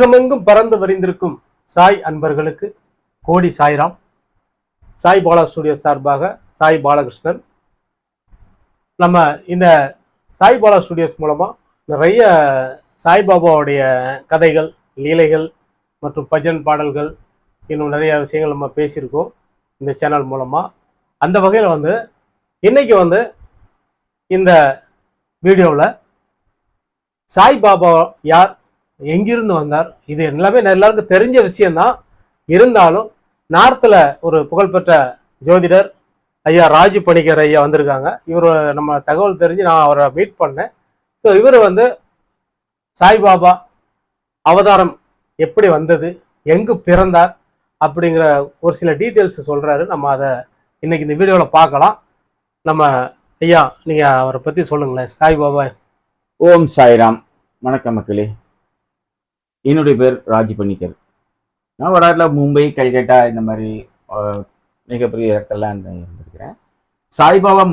உலகமெங்கும் பறந்து விரிந்திருக்கும் சாய் அன்பர்களுக்கு கோடி சாய்ராம். சாய் பாலா ஸ்டுடியோ சார்பாக சாய் பாலகிருஷ்ணன். நம்ம இந்த சாய் பாலா ஸ்டுடியோஸ் மூலமா நிறைய சாய்பாபாவுடைய கதைகள், லீலைகள் மற்றும் பஜன் பாடல்கள், இன்னும் நிறைய விஷயங்கள் நம்ம பேசியிருக்கோம் இந்த சேனல் மூலமா. அந்த வகையில் இன்னைக்கு இந்த வீடியோவில் சாய்பாபா யார், எங்கிருந்து வந்தார், இது எல்லாமே எல்லாருக்கும் தெரிஞ்ச விஷயம்தான். இருந்தாலும் நார்த்தில் ஒரு புகழ்பெற்ற ஜோதிடர் ஐயா ராஜு பணிக்கர் ஐயா வந்திருக்காங்க. இவர் நம்ம தகவல் தெரிஞ்சு நான் அவரை மீட் பண்ணேன். ஸோ இவர் சாய்பாபா அவதாரம் எப்படி வந்தது, எங்கு பிறந்தார் அப்படிங்கிற ஒரு சில டீட்டெயில்ஸ் சொல்றாரு. நம்ம அதை இன்னைக்கு இந்த வீடியோவில் பார்க்கலாம். நம்ம ஐயா, நீங்க அவரை பத்தி சொல்லுங்களேன். சாய்பாபா. ஓம் சாய்ராம். வணக்கம் மக்களே. என்னுடைய பேர் ராஜு பணிக்கர். நான் வடநாட்டில் மும்பை, கல்கட்டா இந்த மாதிரி மிகப்பெரிய இடத்துலாம் இருந்திருக்கிறேன். சாய்பாபா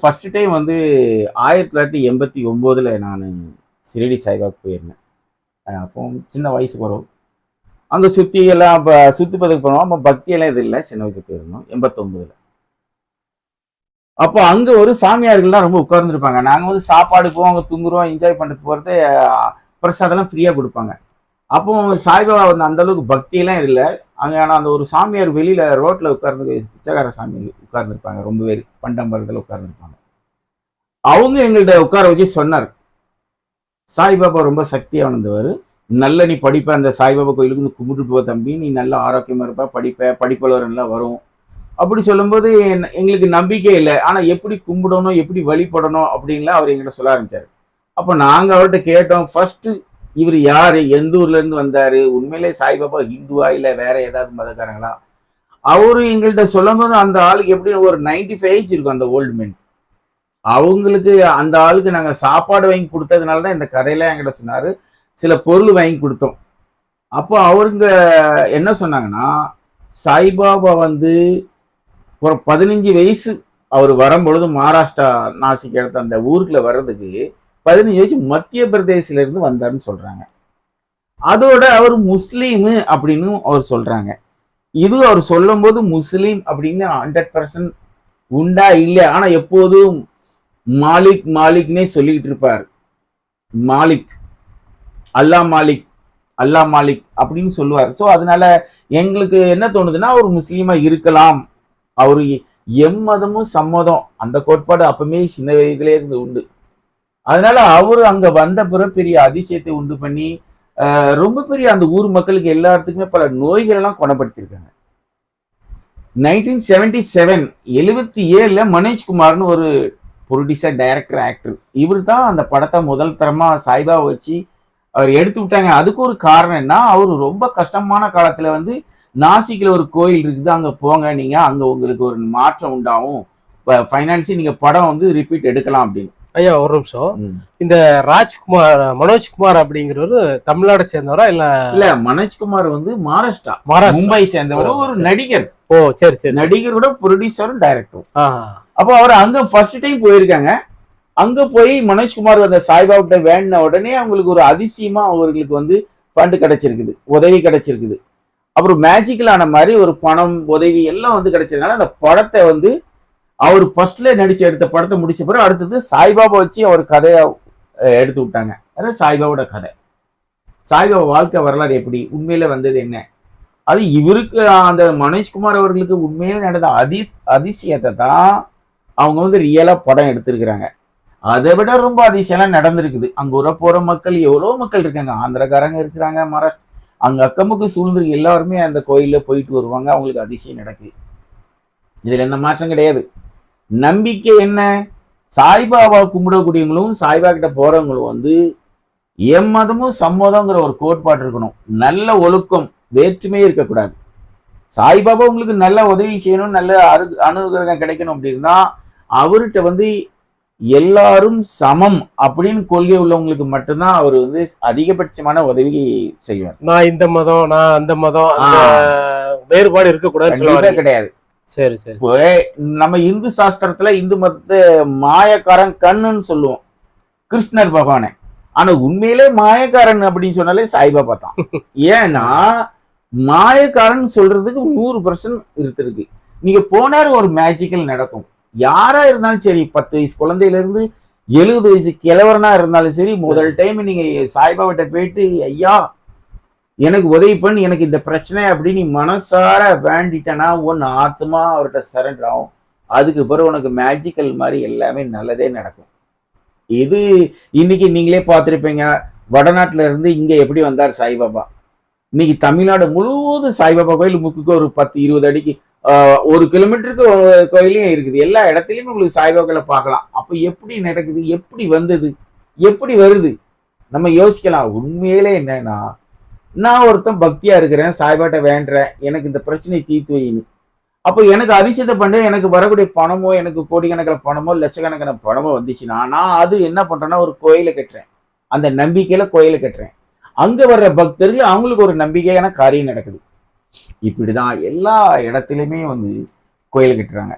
ஃபர்ஸ்ட் டைம் 1989 நான் சிரடி சாய்பாபா போயிருந்தேன். அப்போ சின்ன வயசு போகிறோம். அங்கே சுற்றி பதக்கு போனோம். அப்போ பக்தியெல்லாம் இது இல்லை, சின்ன வயசு போயிருந்தோம் 89. அப்போ அங்கே ஒரு சாமியார்கள்லாம் ரொம்ப உட்கார்ந்துருப்பாங்க. நாங்கள் சாப்பாடு போவோம், அங்கே தூங்குறோம், என்ஜாய் பண்ணுறது போகிறது, பிரசாதெல்லாம் ஃப்ரீயாக கொடுப்பாங்க. அப்போ சாய்பாபா அந்த அளவுக்கு பக்தியெல்லாம் இல்லை அங்கே. ஆனால் அந்த ஒரு சாமியார் வெளியில் ரோட்டில் உட்கார்ந்து, பிச்சைக்கார சாமி உட்கார்ந்துருப்பாங்க, ரொம்ப பேர் பண்டம்பரத்தில் உட்கார்ந்துருப்பாங்க. அவங்க எங்கள்கிட்ட உட்கார வச்சு சொன்னார், சாய்பாபா ரொம்ப சக்தியாக வந்தவர், நல்ல நீ படிப்ப, அந்த சாய்பாபா கோயிலுக்கு கும்பிட்டு போ தம்பி, நீ நல்லா ஆரோக்கியமாக இருப்ப, படிப்பளவர் நல்லா வரும் அப்படி சொல்லும்போது எங்களுக்கு நம்பிக்கை இல்லை. ஆனால் எப்படி கும்பிடணும், எப்படி வழிபடணும் அப்படின்லாம் அவர் எங்கிட்ட சொல்ல ஆரம்பிச்சார். அப்போ நாங்கள் அவர்கிட்ட கேட்டோம், ஃபர்ஸ்ட் இவர் யாரு, எந்த ஊர்ல இருந்து வந்தாரு, உண்மையிலே சாய்பாபா ஹிந்துவா இல்லை வேற ஏதாவது மதக்காரங்களா? அவரு எங்கள்கிட்ட சொல்லும் போது அந்த ஆளுக்கு எப்படின்னு ஒரு 95 ஏஜ் இருக்கும் அந்த ஓல்டு மேன். அவங்களுக்கு அந்த ஆளுக்கு நாங்கள் சாப்பாடு வாங்கி கொடுத்ததுனால தான் இந்த கதையெல்லாம் என்கிட்ட சொன்னாரு. சில பொருள் வாங்கி கொடுத்தோம். அப்போ அவருங்க என்ன சொன்னாங்கன்னா, சாய்பாபா ஒரு 15 வயசு அவர் வரும்பொழுது மகாராஷ்டிரா நாசிக் இடத்த அந்த ஊருக்குள்ள வர்றதுக்கு 15 வயசு மத்திய பிரதேசில இருந்து வந்தாருன்னு சொல்றாங்க. அதோட அவர் முஸ்லீமு அப்படின்னு அவர் சொல்றாங்க. இது அவர் சொல்லும் போது முஸ்லீம் அப்படின்னு 100% உண்டா இல்லை. ஆனா எப்போதும் மாலிக் மாலிக்னே சொல்லிக்கிட்டு இருப்பார். மாலிக், அல்லா மாலிக், அல்லா மாலிக் அப்படின்னு சொல்லுவார். ஸோ அதனால எங்களுக்கு என்ன தோணுதுன்னா, அவர் முஸ்லீமா இருக்கலாம். அவரு எம்மதமும் சம்மதம் அந்த கோட்பாடு அப்பவுமே சின்ன வயதுல இருந்து உண்டு. அதனால அவரு அங்க வந்த பிறகு பெரிய அதிசயத்தை உண்டு பண்ணி ரொம்ப பெரிய அந்த ஊர் மக்களுக்கு எல்லாத்துக்குமே பல நோய்கள் எல்லாம் குணப்படுத்திருக்காங்க. 1977 மனோஜ்குமார்னு ஒரு ப்ரொடியூசர், டைரக்டர், ஆக்டர், இவர் தான் அந்த படத்தை முதல் தரமா சாய்பாபா வச்சு அவர் எடுத்து விட்டாங்க. அதுக்கு ஒரு காரணம் என்ன, அவரு ரொம்ப கஷ்டமான காலத்துல நாசிக்ல ஒரு கோயில் இருக்குது, அங்க போங்க, நீங்க அங்க உங்களுக்கு ஒரு மாற்றம் உண்டாகும், ஃபைனான்சி நீங்க படம் ரிப்பீட் எடுக்கலாம் அப்படின்னு. ஐயா ஒரு நிமிஷம், இந்த மனோஜ்குமார் அப்படிங்கிறவரு தமிழ்நாடு சேர்ந்தவரா இல்ல? இல்ல, மனோஜ்குமார் மகாராஷ்டிரா, மும்பை சேர்ந்தவர், ஒரு நடிகர். ஓ சரி சரி. நடிகரோட ப்ரொடியூசரும் டைரக்டரும். அப்போ அவர் அங்க ஃபர்ஸ்ட் டைம் போயிருக்காங்க. அங்க போய் மனோஜ்குமார் அந்த சாய்பாபா வேண்டின உடனே அவங்களுக்கு ஒரு அதிசயமா அவர்களுக்கு ஃபண்ட் கிடைச்சிருக்குது, உதவி கிடைச்சிருக்குது. அப்புறம் மேஜிக்கலான மாதிரி ஒரு பணம், உதவி எல்லாம் கிடைச்சதுனால அந்த படத்தை அவர் ஃபர்ஸ்ட்ல நடிச்சு எடுத்த படத்தை முடிச்ச பிறகு அடுத்தது சாய்பாபா வச்சு அவர் கதையை எடுத்து விட்டாங்க. அதாவது சாய்பாபாவோட கதை, சாய்பாபா வாழ்க்கை வரலாறு எப்படி, உண்மையில வந்தது என்ன, அது இவருக்கு அந்த மனோஜ்குமார் அவர்களுக்கு உண்மையில நடந்த அதிசயத்தை தான் அவங்க ரியலா படம் எடுத்திருக்கிறாங்க. அதை விட ரொம்ப அதிசயம்லாம் நடந்திருக்குது. அங்க போற மக்கள் எவ்வளோ மக்கள் இருக்காங்க, ஆந்திரக்காரங்க இருக்கிறாங்க, மகாராஷ்டிரா, அங்க அக்கமுக்கு சூழ்ந்திருக்கு, எல்லாருமே அந்த கோயில்ல போயிட்டு வருவாங்க, அவங்களுக்கு அதிசயம் நடக்குது. இதுல எந்த மாற்றம் கிடையாது. நம்பிக்கை என்ன, சாய்பாபா கும்பிடக்கூடியவங்களும் சாய்பா கிட்ட போறவங்களும் எம்மதமும் சம்மதங்கிற ஒரு கோட்பாடு இருக்கணும். நல்ல ஒழுக்கம், வேற்றுமையே இருக்கக்கூடாது. சாய்பாபா உங்களுக்கு நல்ல உதவி செய்யணும், நல்ல அனுகிரகம் கிடைக்கணும் அப்படின்னா அவர்கிட்ட எல்லாரும் சமம் அப்படின்னு கொள்கை உள்ளவங்களுக்கு மட்டும்தான் அவர் அதிகபட்சமான உதவி செய்வார். நான் இந்த மதம், நான் அந்த மதம், வேறுபாடு இருக்கக்கூடாது கிடையாது. சரி சரி. நம்ம இந்து சாஸ்திரத்துல இந்து மதத்தை மாயக்காரன் கண்ணுன்னு சொல்லுவோம். கிருஷ்ணர் பகவானை ஆனா உண்மையிலே மாயக்காரன் அப்படின்னு சொன்னாலே சாய்பாபா தான். ஏன்னா மாயக்காரன் சொல்றதுக்கு 100% இருக்கு. நீங்க போனாரு ஒரு மேஜிக்கல் நடக்கும். யாரா இருந்தாலும் சரி, 10 வயசு குழந்தையில இருந்து 70 வயசு கிழவரனா இருந்தாலும் சரி, முதல் டைம் நீங்க சாய்பாபாட்ட போயிட்டு ஐயா எனக்கு உதவி பண்ணி எனக்கு இந்த பிரச்சனை அப்படின்னு நீ மனசார வேண்டிட்டனா உன் ஆத்மா அவர்கிட்ட சரண்டர் ஆகும். அதுக்கு பிறகு உனக்கு மேஜிக்கல் மாதிரி எல்லாமே நல்லதே நடக்கும். இது இன்னைக்கு நீங்களே பார்த்துருப்பீங்க, வடநாட்டுல இருந்து இங்க எப்படி வந்தார் சாய்பாபா. இன்னைக்கு தமிழ்நாடு முழுவதும் சாய்பாபா கோயில் முக்குக்கு ஒரு 10-20 அடிக்கு 1 கிலோமீட்டருக்கு கோயிலையும் இருக்குது. எல்லா இடத்துலயும் உங்களுக்கு சாய்பாபாக்களை பார்க்கலாம். அப்ப எப்படி நடக்குது, எப்படி வந்தது, எப்படி வருது நம்ம யோசிக்கலாம். உண்மையிலே என்னன்னா, நான் ஒருத்தன் பக்தியா இருக்கிறேன், சாய்பாட்ட வேண்டுறேன், எனக்கு இந்த பிரச்சனை தீர்த்து வைன்னு. அப்போ எனக்கு அதிசயத்தை பண்ண எனக்கு வரக்கூடிய பணமோ, எனக்கு கோடிக்கணக்கில் பணமோ லட்சக்கணக்கான பணமோ வந்துச்சுன்னா, நான் அது என்ன பண்றேன்னா ஒரு கோயிலை கட்டுறேன். அந்த நம்பிக்கையில கோயிலை கட்டுறேன். அங்க வர்ற பக்தர்கள் அவங்களுக்கு ஒரு நம்பிக்கையான காரியம் நடக்குது. இப்படிதான் எல்லா இடத்துலயுமே வந்து கோயில் கட்டுறாங்க.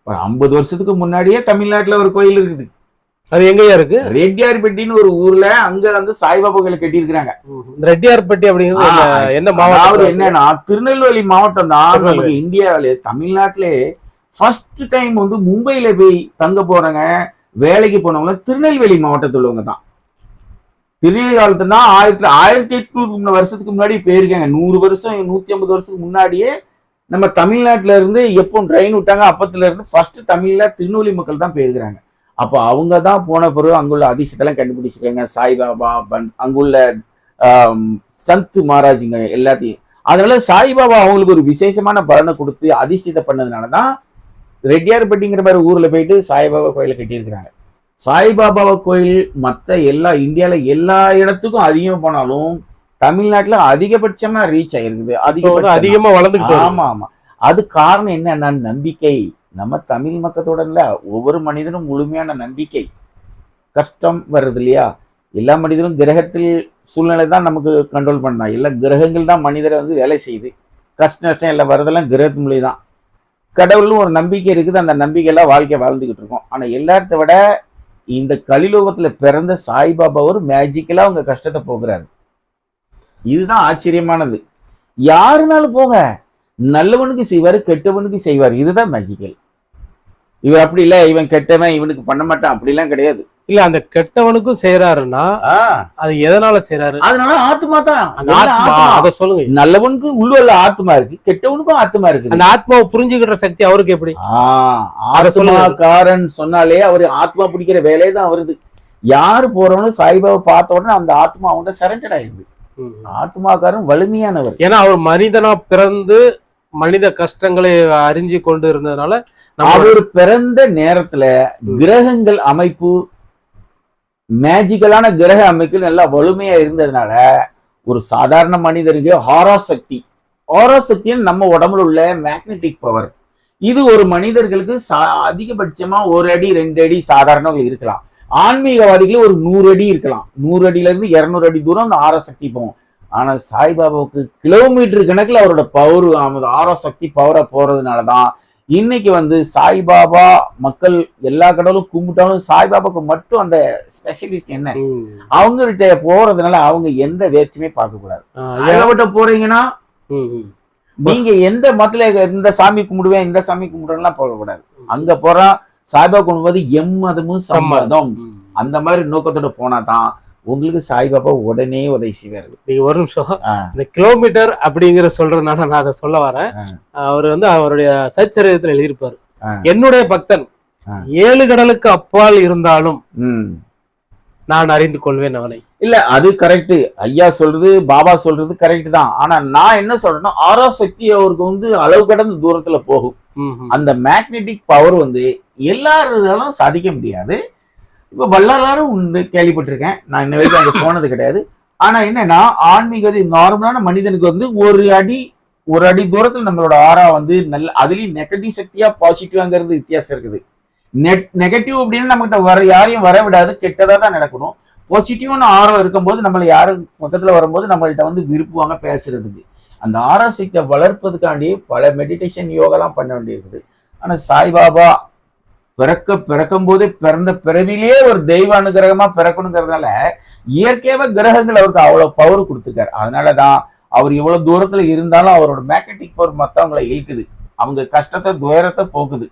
ஒரு 50 வருஷத்துக்கு முன்னாடியே தமிழ்நாட்டுல ஒரு கோயில் இருக்குது. அது எங்கயா இருக்கு? ரெட்டியார்பட்டின்னு ஒரு ஊர்ல அங்க வந்து சாய்பாபா கோயில் கட்டி இருக்கிறாங்க. ரெட்டியார்பட்டி அப்படிங்கிறது என்ன மாவட்டம்? என்னன்னா திருநெல்வேலி மாவட்டம் தான் நமக்கு இந்தியாவிலே, தமிழ்நாட்டிலே ஃபர்ஸ்ட் டைம் வந்து மும்பையில போய் தங்க போறவங்க, வேலைக்கு போனவங்க திருநெல்வேலி மாவட்டத்தில் உள்ளவங்க தான். திருநெல்வேலி காலத்துல தான் 1800 வருஷத்துக்கு முன்னாடி போயிருக்காங்க. 100 வருஷம் 150 வருஷத்துக்கு முன்னாடியே நம்ம தமிழ்நாட்டுல இருந்து எப்போ ட்ரெயின் விட்டாங்க அப்பத்துல இருந்து ஃபர்ஸ்ட் தமிழ்ல திருநெல்வேலி மக்கள் தான் போயிருக்கிறாங்க. அப்போ அவங்க தான் போன பிறகு அங்குள்ள அதிசயத்தெல்லாம் கண்டுபிடிச்சிருக்காங்க. சாய்பாபா, அங்குள்ள சந்த் மகாராஜுங்க எல்லாத்தையும். அதனால சாய்பாபா அவங்களுக்கு ஒரு விசேஷமான பலனை கொடுத்து அதிசயத்தை பண்ணதுனாலதான் ரெட்டியார்பட்டிங்கிற மாதிரி ஊர்ல போயிட்டு சாய்பாபா கோயிலை கட்டியிருக்கிறாங்க. சாய்பாபா கோயில் மற்ற இந்தியால எல்லா இடத்துக்கும் அதிகமா போனாலும் தமிழ்நாட்டுல அதிகபட்சமா ரீச் ஆயிருக்குது, அதிகமா வளர்ந்துக்கிட்டு. ஆமா ஆமா. அது காரணம் என்னன்னா நம்பிக்கை. நம்ம தமிழ் மக்களோட ஒவ்வொரு மனிதனும் முழுமையான நம்பிக்கை. கஷ்டம் வருது இல்லையா, எல்லா மனிதனும் கிரகத்தில் சூழ்நிலை தான் நமக்கு கண்ட்ரோல் பண்ணா. எல்லா கிரகங்கள் தான் மனிதரை வந்து வேலை செய்யுது. கஷ்ட நஷ்டம் எல்லாம் வரதெல்லாம் கிரகத்து மொழி தான். கடவுளும் ஒரு நம்பிக்கை இருக்குது, அந்த நம்பிக்கையெல்லாம் வாழ்க்கை வாழ்ந்துகிட்டு இருக்கோம். ஆனா எல்லாத்த விட இந்த கலிலோகத்துல பிறந்த சாய்பாபா ஒரு மேஜிக்கலா அவங்க கஷ்டத்தை போக்குறாரு. இதுதான் ஆச்சரியமானது. யாருனாலும் போங்க, நல்லவனுக்கு செய்வாரு, கெட்டவனுக்கு செய்வார். இதுதான் மேஜிக்கல். இவர் அப்படி இல்ல, இவன் கெட்டவன் இவனுக்கு பண்ண மாட்டான் அப்படிலாம் கிடையாது. இல்ல, அந்த கெட்டவனுக்கும் செய்யறாருன்னா அது எதனால செய்யறாரு? அதனால ஆத்மா தான். அத சொல்லுங்க. நல்லவனுக்கு உள்ள ஆத்மா இருக்கு, கெட்டவனுக்கும் ஆத்மா இருக்கு. அந்த ஆத்மாவை புரிஞ்சுக்கிற சக்தி அவருக்கு எப்படி? ஆத்மாக்காரன் சொன்னாலே அவரு ஆத்மா பிடிக்கிற வேலையை தான் வருது. யாரு போறவனும் சாய்பாபா பார்த்த உடனே அந்த ஆத்மா அவன்கிட்ட சரண்டட் ஆயிடுது. ஆத்மாக்காரன் வலிமையானவர். ஏன்னா அவர் மனிதனா பிறந்து மனித கஷ்டங்களை அறிஞ்சு கொண்டு இருந்ததுனால அவர் பிறந்த நேரத்துல கிரகங்கள் அமைப்பு, மேஜிக்கலான கிரக அமைப்பு நல்லா வலிமையா இருந்ததுனால ஒரு சாதாரண மனிதருக்கு ஆராசக்தின்னு நம்ம உடம்புல உள்ள மேக்னெட்டிக் பவர். இது ஒரு மனிதர்களுக்கு அதிகபட்சமா 1 அடி 2 அடி சாதாரணவர்கள் இருக்கலாம். ஆன்மீகவாதிகள் ஒரு 100 அடி இருக்கலாம். 100 அடியில இருந்து 200 அடி தூரம் அந்த ஆராசக்தி போகும். ஆனா சாய்பாபாவுக்கு கிலோமீட்டர் கணக்குல அவரோட பவர், ஆராசக்தி பவரை போறதுனாலதான் இன்னைக்கு வந்து சாய்பாபா மக்கள் எல்லா கடவுளும் கும்பிட்டாலும் சாய்பாபாவுக்கு மட்டும் அந்த ஸ்பெஷலிஸ்ட் என்ன, அவங்ககிட்ட போறதுனால அவங்க எந்த வேற்றுமே பார்க்க கூடாது. போறீங்கன்னா நீங்க எந்த மதத்துல இந்த சாமி கும்பிடுவேன் இந்த சாமி கும்பிடுவேன் போக கூடாது. அங்க போறா சாய்பாபா கும்பிடுவது எம்மதமும் சம்மதம், அந்த மாதிரி நோக்கத்தோட போனாதான் உங்களுக்கு சாய்பாபா உடனே உதவி செய்வாரு. நீங்க ஒரு நிமிஷம், இந்த கிலோமீட்டர் அப்படிங்கிற சொல்றதுனால நான் அதை சொல்ல வரேன். அவர் வந்து அவருடைய சச்சரிதத்தில் எழுதியிருப்பாரு, என்னுடைய பக்தன் 7 கடலுக்கு அப்பால் இருந்தாலும் நான் அறிந்து கொள்வேன் அவனை. இல்ல, அது கரெக்ட். ஐயா சொல்றது, பாபா சொல்றது கரெக்ட் தான். ஆனா நான் என்ன சொல்றேன்னா ஆராசக்தி அவருக்கு வந்து அளவு கடந்த தூரத்துல போகும். அந்த மேக்னெட்டிக் பவர் வந்து எல்லாரும் சாதிக்க முடியாது. இப்ப வள்ளலாரும் உண்டு, கேள்விப்பட்டிருக்கேன். நான் இன்ன வரைக்கும் அங்க போனது கிடையாது. ஆனா என்னன்னா ஆன்மீக நார்மலான மனிதனுக்கு வந்து ஒரு அடி தூரத்துல நம்மளோட ஆரா வந்து நல்ல, அதுலயும் நெகட்டிவ் சக்தியா பாசிட்டிவாங்கிறது வித்தியாசம் இருக்குது. நெகட்டிவ் அப்படின்னு நம்மகிட்ட யாரையும் வர விடாது, கெட்டதா தான் நடக்கணும். பாசிட்டிவான ஆரம் இருக்கும்போது நம்மளை யாரும் பக்கத்துல வரும்போது நம்மள்கிட்ட வந்து விரும்புவாங்க பேசுறதுக்கு. அந்த ஆரா சக்தியை வளர்ப்பதுக்காண்டி பல மெடிடேஷன் யோகாலாம் பண்ண வேண்டியிருக்குது. ஆனா சாய்பாபா பிறக்கும் போதே பிறந்த பிறவிலேயே ஒரு தெய்வ அனுகிரகமா பிறக்கணுங்கிறதுனால இயற்கையாவே கிரகங்கள் அவருக்கு அவ்வளவு பவர் கொடுத்துருக்காரு. அதனாலதான் அவர் இவ்வளவு தூரத்துல இருந்தாலும் அவரோட மேக்னெட்டிக் பவர் மத்தவங்களை இழுக்குது, அவங்க கஷ்டத்தை துயரத்தை போக்குது.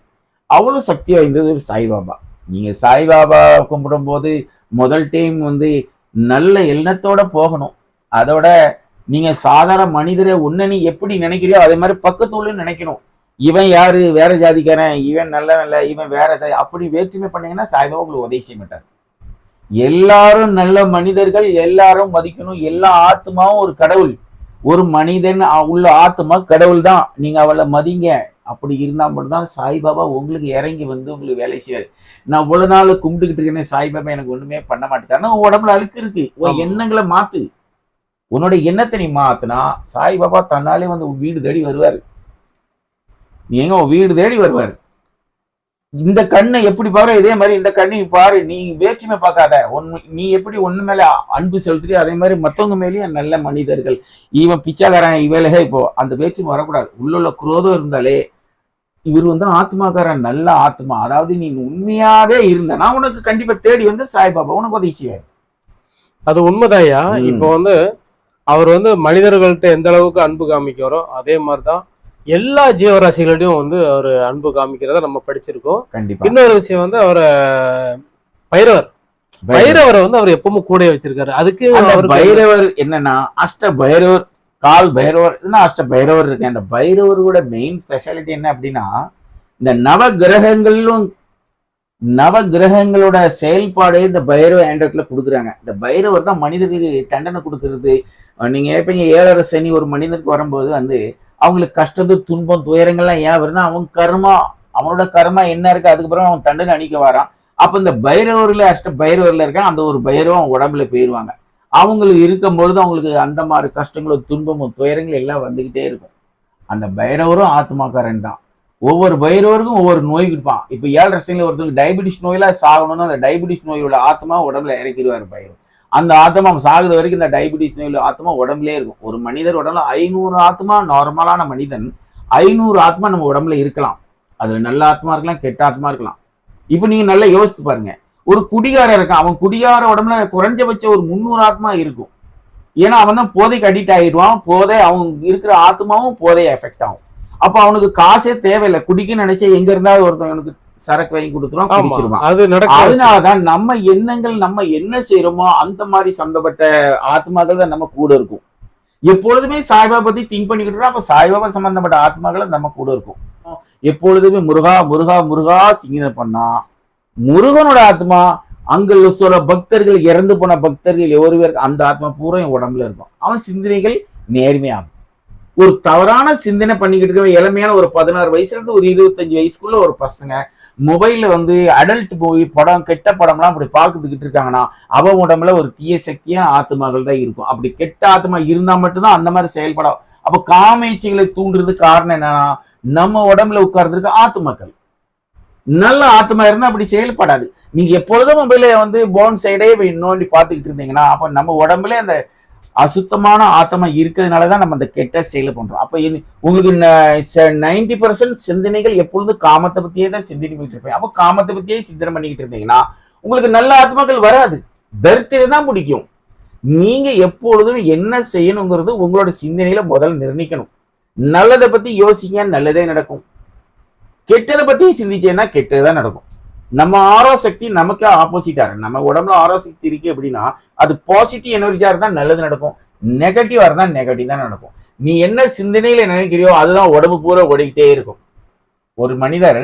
அவ்வளவு சக்தி வாய்ந்தது சாய்பாபா. நீங்க சாய்பாபா கும்பிடும் போது முதல் டைம் நல்ல எண்ணத்தோட போகணும். அதோட நீங்க சாதாரண மனிதரை ஒன்னு நீ எப்படி நினைக்கிறியோ அதே மாதிரி பக்கத்துல நினைக்கணும். இவன் யாரு, வேற ஜாதிக்காரன், இவன் நல்லவன் இல்ல, இவன் வேற ஜாதி, அப்படி வேற்றுமை பண்ணீங்கன்னா சாய்பாபா உங்களுக்கு உதவி செய்ய மாட்டார். எல்லாரும் நல்ல மனிதர்கள், எல்லாரும் மதிக்கணும். எல்லா ஆத்மாவும் ஒரு கடவுள், ஒரு மனிதன் உள்ள ஆத்மா கடவுள் தான், நீங்க அவளை மதிங்க. அப்படி இருந்தா மட்டும்தான் சாய்பாபா உங்களுக்கு இறங்கி உங்களுக்கு வேலை செய்வாரு. நான் இவ்வளவு நாள் கும்பிட்டுக்கிட்டு இருக்கேன், சாய்பாபா எனக்கு ஒண்ணுமே பண்ண மாட்டேங்காருன்னா உன் உடம்புல அழுக்கு இருக்கு. உன் எண்ணங்களை மாத்து. உன்னோட எண்ணத்தை நீ மாத்துனா சாய்பாபா தன்னாலே வீடு தேடி வருவாரு. நீங்க வீடு தேடி வருவாரு. இந்த கண்ணை எப்படி பாரு, இதே மாதிரி இந்த கண்ணை பாரு. நீ வேற்றுமை பார்க்காத. நீ எப்படி ஒண்ணு மேல அன்பு செலுத்துறியோ அதே மாதிரி மத்தவங்க மேலேயும் நல்ல மனிதர்கள். இவன் பிச்சாக்காரன் இவேலையே இப்போ அந்த வேற்றுமை வரக்கூடாது. உள்ள குரோதம் இருந்தாலே இவர் ஆத்மாக்காரன், நல்ல ஆத்மா. அதாவது நீ உண்மையாவே இருந்தனா உனக்கு கண்டிப்பா தேடி சாய்பாபா உனக்கு உதவி செய்வாரு. அது உண்மைதாயா. இப்போ அவர் மனிதர்கள்ட்ட எந்த அளவுக்கு அன்பு காமிக்கிறோ அதே மாதிரிதான் எல்லா ஜீவராசிகளிடையும் அவர் அன்பு காமிக்கிறத நம்ம படிச்சிருக்கோம். கண்டிப்பா. இன்னொரு விஷயம் அவரை பைரவரை அவர் எப்பவும் கூட வச்சிருக்காரு. அதுக்கு பைரவர் என்னன்னா அஷ்ட பைரவர், கால் பைரவர், அஷ்ட பைரவர் இருக்கு. அந்த பைரவரோட மெயின் ஸ்பெஷாலிட்டி என்ன அப்படின்னா இந்த நவ கிரகங்களோட செயல்பாடு இந்த பைரவ ஆண்ட்ராய்ட்ல கொடுக்குறாங்க. இந்த பைரவர் தான் மனிதர்களுக்கு தண்டனை கொடுக்கறது. நீங்க எப்பங்க 7.5 சனி ஒரு மனிதனுக்கு வரும்போது அவங்களுக்கு கஷ்டத்து துன்பம் துயரங்கள்லாம் ஏன் வருதுன்னா அவனோட கர்மா என்ன இருக்கு, அதுக்கப்புறம் அவன் தண்டனை அணிக்க வரான். அப்ப இந்த பைரவர்ல அஷ்ட பைரவர்ல இருக்க அந்த ஒரு பைரவம் உடம்புல போயிருவாங்க. அவங்களுக்கு இருக்கும்பொழுது அவங்களுக்கு அந்த மாதிரி கஷ்டங்களும் துன்பமும் துயரங்கள் எல்லாம் வந்துகிட்டே இருக்கும். அந்த பைரவரும் ஆத்மாக்காரன் தான். ஒவ்வொரு பைரவருக்கும் ஒவ்வொரு நோய் கொடுப்பான். இப்ப 7.5 சனியில ஒருத்தருக்கு டயபிட்டிஸ் நோயில சாகணும்னா அந்த டயபிட்டிஸ் நோயோட ஆத்மா உடம்புல இறக்கிடுவாரு பைரவர். அந்த ஆத்மா சாகுது வரைக்கும் இந்த டயபிட்டிஸ் நோயில் ஆத்மா உடம்புலே இருக்கும். ஒரு மனிதர் உடம்புல 500 ஆத்மா, நார்மலான மனிதன் 500 ஆத்மா நம்ம உடம்புல இருக்கலாம். அது நல்ல ஆத்மா இருக்கலாம், கெட்ட ஆத்மா இருக்கலாம். இப்ப நீங்க நல்லா யோசித்து பாருங்க. ஒரு குடிகாரன் இருக்கான், அவன் குடிகார உடம்புல குறைஞ்சபட்ச ஒரு 300 ஆத்மா இருக்கும். ஏன்னா அவன் தான் போதைக்கு அடிக்ட் ஆயிடுவான். போதை அவன் இருக்கிற ஆத்மாவும் போதை எஃபெக்ட் ஆகும். அப்ப அவனுக்கு காசே தேவையில்லை. குடிக்குன்னு நினைச்சா எங்க இருந்தாலும் ஒருத்தவனுக்கு சரக்கு வாங்கி கொடுத்துருவோம், குடிச்சிருவான். அதனாலதான் நம்ம எண்ணங்கள் நம்ம என்ன செய்யறோமோ அந்த மாதிரி சம்பந்தப்பட்ட ஆத்மாக்கள் தான் நம்ம கூட இருக்கும். எப்பொழுதுமே சாய்பாபா பத்தி திங்க் பண்ணிக்கிட்டு அப்ப சாய்பாபா சம்பந்தப்பட்ட ஆத்மாக்கள் நம்ம கூட இருக்கும். எப்பொழுதுமே முருகா முருகா முருகா சிந்தனை பண்ணா முருகனோட ஆத்மா அங்க சொல்ற பக்தர்கள், இறந்து போன பக்தர்கள் எவ்வளவு பேர் அந்த ஆத்மா பூரா என் உடம்புல இருக்கும். அவன் சிந்தனைகள் நேர்மையாகும். ஒரு தவறான சிந்தனை பண்ணிக்கிட்டு இருக்க இளமையான ஒரு 16 வயசுல இருந்து ஒரு 25 வயசுக்குள்ள ஒரு பசங்க மொபைல்ல அடல்ட் மூவி படம், கெட்ட படம்லாம் அப்படி பார்த்துக்கிட்டு இருக்காங்கன்னா அவன் உடம்புல ஒரு தீய சக்தியான ஆத்மாக்கள் தான் இருக்கும். அப்படி கெட்ட ஆத்மா இருந்தா மட்டும்தான் அந்த மாதிரி செயல்படும். அப்ப காமேச்சைகளை தூண்டுறதுக்கு காரணம் என்னன்னா நம்ம உடம்புல உட்கார்ந்துருக்க ஆத்மாக்கள். நல்ல ஆத்மா இருந்தா அப்படி செயல்படாது. நீங்க எப்பொழுதும் மொபைல போன் சைடே நோண்டி பார்த்துக்கிட்டு இருந்தீங்கன்னா அப்ப நம்ம உடம்புல அந்த அசுத்தமான ஆத்மா இருக்கிறதுனாலதான் நம்ம அந்த கெட்ட செயலை பண்றோம். அப்ப உங்களுக்கு 90% சிந்தனைகள் எப்பொழுதும் காமத்தை பத்தியே தான் சிந்தனை பண்ணிட்டு இருப்பேன். அப்ப காமத்தை பத்தியே சிந்தனை பண்ணிக்கிட்டு இருந்தீங்கன்னா உங்களுக்கு நல்ல ஆத்மாக்கள் வராது, தரித்திரம் தான் பிடிக்கும். நீங்க எப்பொழுதும் என்ன செய்யணுங்கிறது உங்களோட சிந்தனையில முதல்ல நிர்ணயிக்கணும். நல்லதை பத்தி யோசிங்க, நல்லதே நடக்கும். கெட்டதை பத்தி சிந்திச்சேன்னா கெட்டதுதான் நடக்கும். நம்ம ஆரோசக்தி நமக்கு ஆப்போசிட்டா இருக்கு. நம்ம உடம்புல ஆரோசக்தி இருக்கு அப்படின்னா அது பாசிட்டிவ் எனர்ஜியா இருந்தா நல்லது நடக்கும், நெகட்டிவா இருந்தா நெகட்டிவ் தான் நடக்கும். நீ என்ன சிந்தனையில நினைக்கிறியோ அதுதான் உடம்பு பூரா ஓடிக்கிட்டே இருக்கும். ஒரு மனிதர்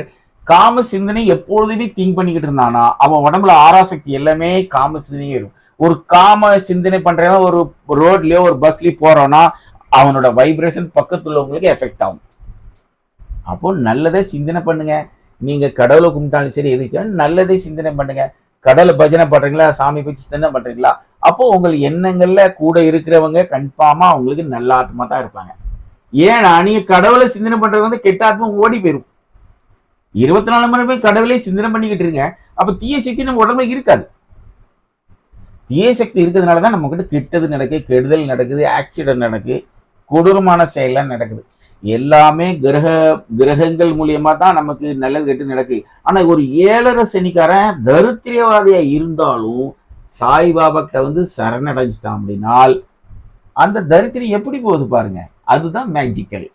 காம சிந்தனை எப்பொழுதுமே திங்க் பண்ணிக்கிட்டு இருந்தானா அவன் உடம்புல ஆராசக்தி எல்லாமே காம சிந்தனையே இருக்கும். ஒரு காம சிந்தனை பண்றவன் ஒரு ரோட்லயோ ஒரு பஸ்லயோ போறோம்னா அவனோட வைப்ரேஷன் பக்கத்துல உள்ளவங்களுக்கு எஃபெக்ட் ஆகும். அப்போ நல்லதை சிந்தனை பண்ணுங்க. நீங்க கடவுளை கும்பிட்டாலும் சரி, எது நல்லதே சிந்தனை பண்ணுங்க. கடவுளை பஜனை பண்றீங்களா, சாமி பற்றி சிந்தனை பண்றீங்களா, அப்போ உங்கள் எண்ணங்கள்ல கூட இருக்கிறவங்க கன்ஃபார்மா அவங்களுக்கு நல்ல ஆத்மா தான் இருப்பாங்க. ஏன்னா நீங்க கடவுளை சிந்தனை பண்றவங்க கெட்ட ஆத்மா ஓடி போயிடும். 24 மணி நேரம் கடவுளே சிந்தனை பண்ணிக்கிட்டு இருங்க. அப்ப தீய சக்தி நம்ம உடம்புல இருக்காது. தீய சக்தி இருக்கிறதுனாலதான் நம்ம கிட்ட கெட்டது நடக்குது, கெடுதல் நடக்குது, ஆக்சிடென்ட் நடக்குது, கொடூரமான செயல்லாம் நடக்குது. எல்லாமே கிரகங்கள் மூலியமா தான் நமக்கு நல்லது கெட்டு நடக்கு. ஆனா ஒரு 7.5 சனிக்காரன் தரித்திரவாதியா இருந்தாலும் சாய்பாபா கிட்ட வந்து சரணடைஞ்சிட்டான் அப்படின்னால் அந்த தரித்திரம் எப்படி போகுது பாருங்க. அதுதான் மேஜிக்கல்.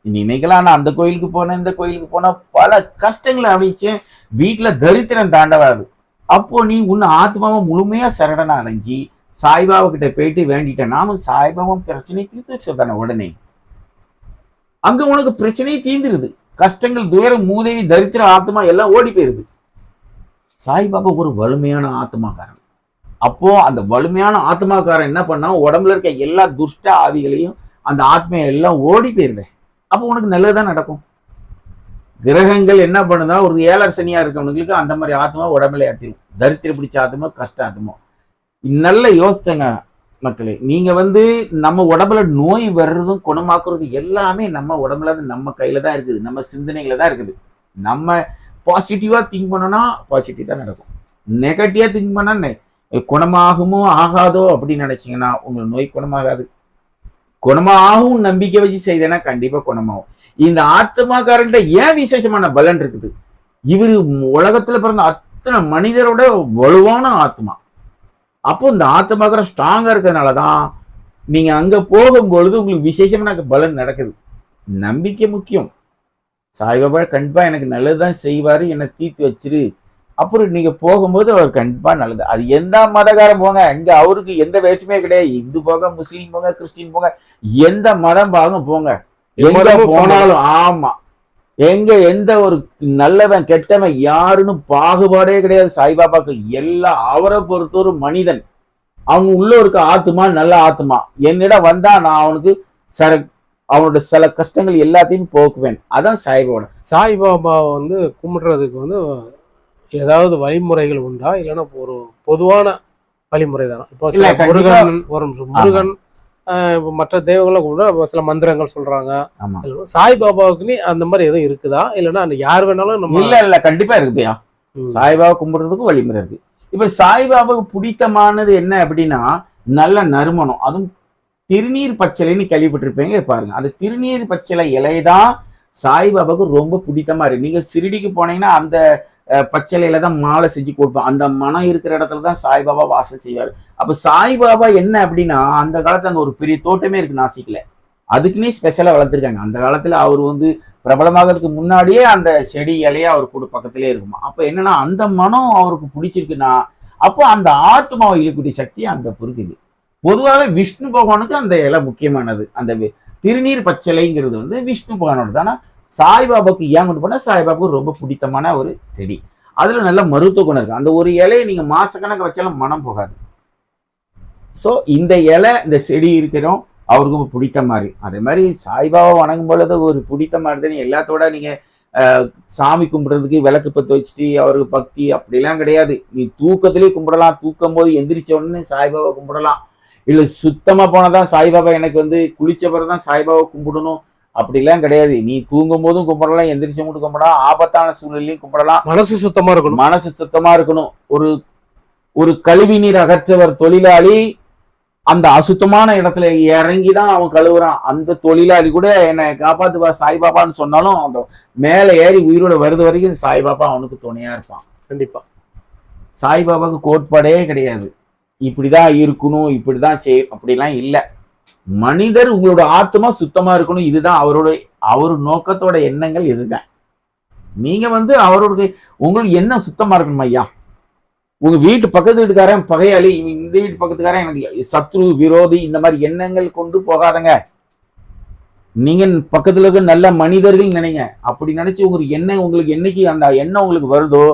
இன்னைக்கெல்லாம் நான் அந்த கோயிலுக்கு போனேன், இந்த கோயிலுக்கு போனா பல கஷ்டங்களை அழிச்சேன், வீட்டுல தரித்திரம் தாண்டவாது. அப்போ நீ உன்னை ஆத்மாவை முழுமையா சரணடை அடைஞ்சி சாய்பாபா கிட்ட போயிட்டு வேண்டிட்டேன், நானும் சாய்பாபா பிரச்சனை தீர்த்து வச்சதானே உடனே அங்க உனக்கு பிரச்சனையே தீர்ந்துருது. கஷ்டங்கள், துயரம், மூதேவி, தரித்திர ஆத்மா எல்லாம் ஓடி போயிருது. சாய்பாபா ஒரு வலிமையான ஆத்மாக்காரன். அப்போ அந்த வலிமையான ஆத்மாக்காரன் என்ன பண்ணா, உடம்புல இருக்க எல்லா துஷ்ட ஆவிகளையும் அந்த ஆத்மையை எல்லாம் ஓடி போயிருது. அப்போ உனக்கு நல்லதுதான் நடக்கும். கிரகங்கள் என்ன பண்ணுதா, ஒரு 7.5 சனியா இருக்கவனுங்களுக்கு அந்த மாதிரி ஆத்மா உடம்புல ஏற்றிடும். தரித்திரம் பிடிச்ச ஆத்மா, கஷ்ட ஆத்மா. நல்ல யோசித்தங்க மக்களே. நீங்க வந்து நம்ம உடம்புல நோய் வர்றதும் குணமாக்குறது எல்லாமே நம்ம உடம்புல நம்ம கையில தான் இருக்குது, நம்ம சிந்தனைகளை தான் இருக்குது. நம்ம பாசிட்டிவா திங்க் பண்ணோம்னா பாசிட்டிவ் தான் நடக்கும். நெகட்டிவா திங்க் பண்ணா குணமாகுமோ ஆகாதோ அப்படின்னு நினைச்சீங்கன்னா உங்களுக்கு நோய் குணமாகாது. குணமாகும் நம்பிக்கை வச்சு செய்தேன்னா கண்டிப்பா குணமாகும். இந்த ஆத்மாக்காரன்ட்ட ஏன் விசேஷமான பலன் இருக்குது, இவரு உலகத்துல பிறந்த அத்தனை மனிதரோட வலுவான ஆத்மா. அப்போ இந்த ஆத்மாக்காரன் ஸ்ட்ராங்கா இருக்கிறதுனாலதான் நீங்க அங்க போகும்பொழுது உங்களுக்கு விசேஷமான பலன் நடக்குது. நம்பிக்கை முக்கியம். சாய்பாபா கண்டிப்பா எனக்கு நல்லதுதான் செய்வாரு, என்னை தீர்த்து வச்சிரு. அப்புறம் நீங்க போகும்போது அவர் கண்டிப்பா நல்லது. அது எந்த மதக்காரன் போங்க, இங்க அவருக்கு எந்த வேற்றுமையே கிடையாது. இந்து போங்க, முஸ்லீம் போங்க, கிறிஸ்டின் போங்க, எந்த மதம் பாகம் போங்க, எங்க போனாலும் ஆமா, எங்க எந்த ஒரு நல்லவன் கெட்டவன் யாருன்னு பாகுபாடே கிடையாது சாய்பாபாக்கு. எல்லாம் அவரை பொறுத்த ஒரு மனிதன், அவங்க உள்ள இருக்க ஆத்மா நல்ல ஆத்மா, என்னிடம் வந்தா நான் அவனுக்கு அவனோட சில கஷ்டங்கள் எல்லாத்தையும் போக்குவேன். அதான் சாய்பாபா. சாய்பாபா வந்து கும்பிடுறதுக்கு வந்து ஏதாவது வழிமுறைகள் உண்டா, இல்லைன்னா ஒரு பொதுவான வழிமுறை தானே? இப்போ முருகன் மற்ற தெய்வங்களை கூட சில மந்திரங்கள் சொல்றாங்க. சாய்பாபாவுக்கு அந்த மாதிரி எதுவும் இருக்குதா, இல்லைன்னா யார் வேணாலும் நம்ம? இல்ல கண்டிப்பா இருக்குதுயா. சாய்பாபா கும்பிடுறதுக்கும் வழிமுறை இருக்கு. இப்ப சாய்பாபாவுக்கு பிடித்தமானது என்ன அப்படின்னா நல்ல நறுமணம், அதுவும் திருநீர் பச்சிலைன்னு கேள்விப்பட்டிருப்பீங்க பாருங்க. அந்த திருநீர் பச்சிலை இலைதான் சாய்பாபாவுக்கு ரொம்ப பிடித்தமா இருக்கு. நீங்க சிறுடிக்கு போனீங்கன்னா அந்த பச்சிலையில தான் மாலை செஞ்சு கொடுப்போம். அந்த மனம் இருக்கிற இடத்துல தான் சாய்பாபா வாசம் செய்வார். அப்ப சாய்பாபா என்ன அப்படின்னா அந்த காலத்துல அங்க ஒரு பெரிய தோட்டமே இருக்கு நாசிக்ல, அதுக்குன்னே ஸ்பெஷலா வளர்த்துருக்காங்க. அந்த காலத்துல அவர் வந்து பிரபலமாகிறதுக்கு முன்னாடியே அந்த செடி இலையே அவர் கூட பக்கத்திலே இருக்குமா. அப்ப என்னன்னா அந்த மனம் அவருக்கு பிடிச்சிருக்குன்னா அப்போ அந்த ஆத்மாவை இழுக்கூடிய சக்தி அங்க பொறுக்குது. பொதுவாகவே விஷ்ணு பகவானுக்கு அந்த இலை முக்கியமானது. அந்த திருநீர் பச்சிலைங்கிறது வந்து விஷ்ணு பகவானோட தானே. சாய்பாபாவுக்கு ஏன் கொண்டு போனா சாய்பாபாவுக்கு ரொம்ப பிடித்தமான ஒரு செடி. அதுல நல்ல மருத்துவ குணம் இருக்கு. அந்த ஒரு இலையை நீங்க மாசக்கணக்கு வச்சாலும் மனம் போகாது. சோ இந்த இலை இந்த செடி இருக்கிறோம் அவருக்கு ரொம்ப பிடித்த மாதிரி. அதே மாதிரி சாய்பாபா வணங்கும் பொழுது ஒரு பிடித்த மாதிரி எல்லாத்தோட நீங்க சாமி கும்பிடுறதுக்கு விளக்கு பத்து வச்சுட்டு அவருக்கு பக்தி அப்படிலாம் கிடையாது. நீ தூக்கத்திலேயே கும்பிடலாம், தூக்கும் போது எந்திரிச்ச உடனே சாய்பாபா கும்பிடலாம். இல்ல சுத்தமா போனதான் சாய்பாபா எனக்கு வந்து குளிச்ச பிறகுதான் சாய்பாபா கும்பிடணும் அப்படிலாம் கிடையாது. நீ தூங்கும் போதும் கும்பிடலாம், எந்திரிச்ச மட்டும் கும்பிடலாம், ஆபத்தான சூழ்நிலையும் கும்பிடலாம். மனசு சுத்தமா இருக்கணும், மனசு சுத்தமா இருக்கணும். ஒரு கழிவு நீர் அகற்றவர் தொழிலாளி அந்த அசுத்தமான இடத்துல இறங்கிதான் அவன் கழுவுறான். அந்த தொழிலாளி கூட என்னை காப்பாத்துவா சாய்பாபான்னு சொன்னாலும் அந்த மேல ஏறி உயிரோட வருது வரைக்கும் சாய்பாபா அவனுக்கு துணையா இருப்பான். கண்டிப்பா சாய்பாபாவுக்கு கோட்பாடே கிடையாது, இப்படிதான் இருக்கணும், இப்படிதான் செய்யும் அப்படிலாம் இல்லை. மனிதர் உங்களோட ஆத்மா சுத்தமா இருக்கணும், இதுதான் அவரு நோக்கத்தோட எண்ணங்கள். இதுதான் நீங்க வந்து அவரோட உங்களுக்கு என்ன சுத்தமா இருக்கணும் ஐயா. உங்க வீட்டு பக்கத்து வீட்டுக்காரன் பகையாளி, இந்த வீட்டு பக்கத்துக்காரன் எனக்கு சத்ரு விரோதி, இந்த மாதிரி எண்ணங்கள் கொண்டு போகாதங்க. நீங்க பக்கத்துல இருக்க நல்ல மனிதர்கள் நினைங்க. அப்படி நினைச்சு உங்களுக்கு என்னைக்கு அந்த எண்ணம் உங்களுக்கு வருதோ